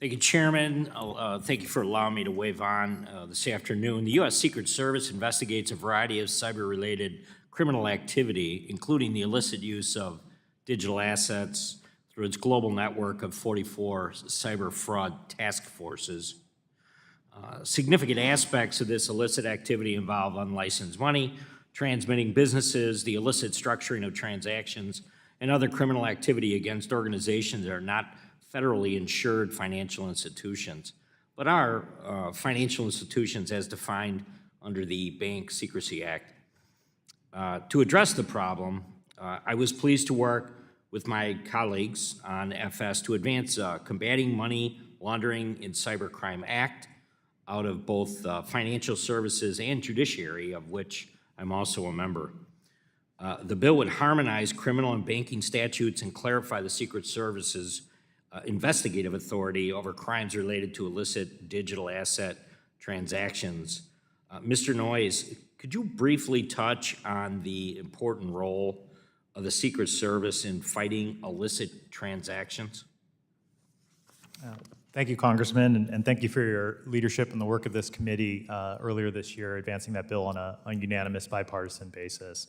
Thank you, Chairman. Thank you for allowing me to wave on this afternoon. The U.S. Secret Service investigates a variety of cyber-related criminal activity, including the illicit use of digital assets through its global network of 44 cyber fraud task forces. Significant aspects of this illicit activity involve unlicensed money, transmitting businesses, the illicit structuring of transactions, and other criminal activity against organizations that are not federally insured financial institutions, but are financial institutions as defined under the Bank Secrecy Act. To address the problem, I was pleased to work with my colleagues on FS to advance Combating Money Laundering in Cybercrime Act out of both Financial Services and Judiciary, of which I'm also a member. The bill would harmonize criminal and banking statutes and clarify the Secret Service's investigative authority over crimes related to illicit digital asset transactions. Mr. Noyes, could you briefly touch on the important role of the Secret Service in fighting illicit transactions? Thank you, Congressman, and thank you for your leadership in the work of this committee earlier this year, advancing that bill on a unanimous bipartisan basis.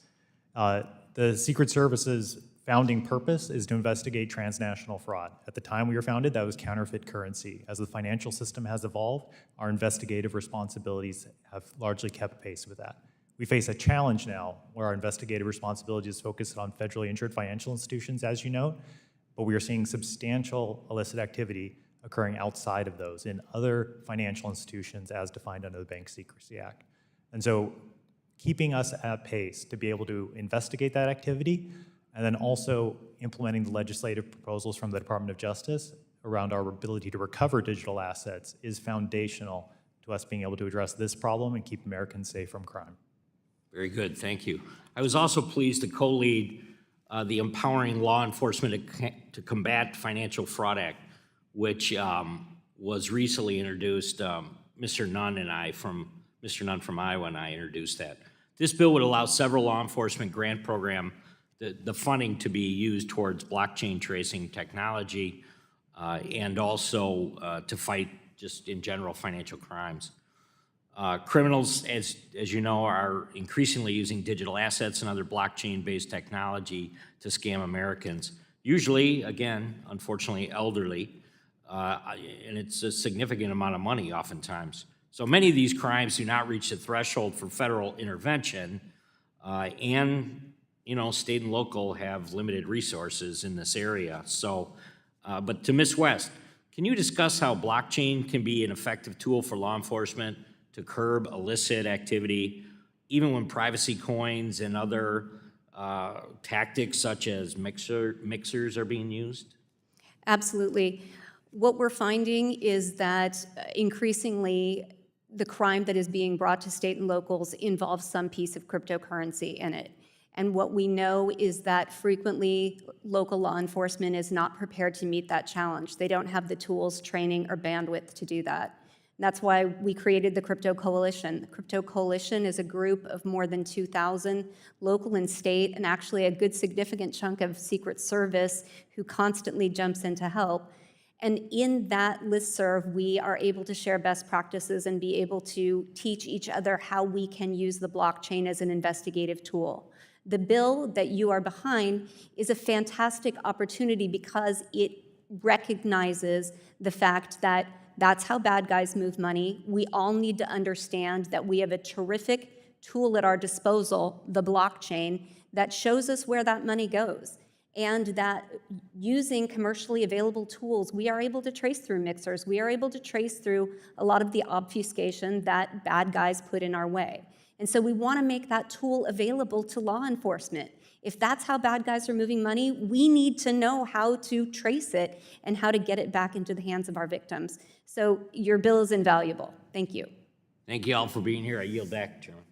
The Secret Service's founding purpose is to investigate transnational fraud. At the time we were founded, that was counterfeit currency. As the financial system has evolved, our investigative responsibilities have largely kept pace with that. We face a challenge now where our investigative responsibility is focused on federally insured financial institutions, as you know, but we are seeing substantial illicit activity occurring outside of those in other financial institutions as defined under the Bank Secrecy Act. And so keeping us at pace to be able to investigate that activity and then also implementing the legislative proposals from the Department of Justice around our ability to recover digital assets is foundational to us being able to address this problem and keep Americans safe from crime. Very good, thank you. I was also pleased to co-lead the Empowering Law Enforcement to Combat Financial Fraud Act, which was recently introduced. Mr. Nunn from Iowa and I introduced that. This bill would allow several law enforcement grant program the funding to be used towards blockchain tracing technology and also to fight just in general financial crimes. Criminals, as you know, are increasingly using digital assets and other blockchain-based technology to scam Americans. Usually, again, unfortunately, elderly, and it's a significant amount of money oftentimes. So many of these crimes do not reach the threshold for federal intervention, and state and local have limited resources in this area. So, but to Ms. West, can you discuss how blockchain can be an effective tool for law enforcement to curb illicit activity, even when privacy coins and other tactics such as mixers are being used? Absolutely. What we're finding is that increasingly the crime that is being brought to state and locals involves some piece of cryptocurrency in it. And what we know is that frequently local law enforcement is not prepared to meet that challenge. They don't have the tools, training, or bandwidth to do that. And that's why we created the Crypto Coalition. The Crypto Coalition is a group of more than 2,000 local and state, and actually a good significant chunk of Secret Service who constantly jumps in to help. And in that listserv, we are able to share best practices and be able to teach each other how we can use the blockchain as an investigative tool. The bill that you are behind is a fantastic opportunity because it recognizes the fact that that's how bad guys move money. We all need to understand that we have a terrific tool at our disposal, the blockchain, that shows us where that money goes. And that using commercially available tools, we are able to trace through mixers. We are able to trace through a lot of the obfuscation that bad guys put in our way. And so we want to make that tool available to law enforcement. If that's how bad guys are moving money, we need to know how to trace it and how to get it back into the hands of our victims. So your bill is invaluable. Thank you. Thank you all for being here. I yield back, Chairman.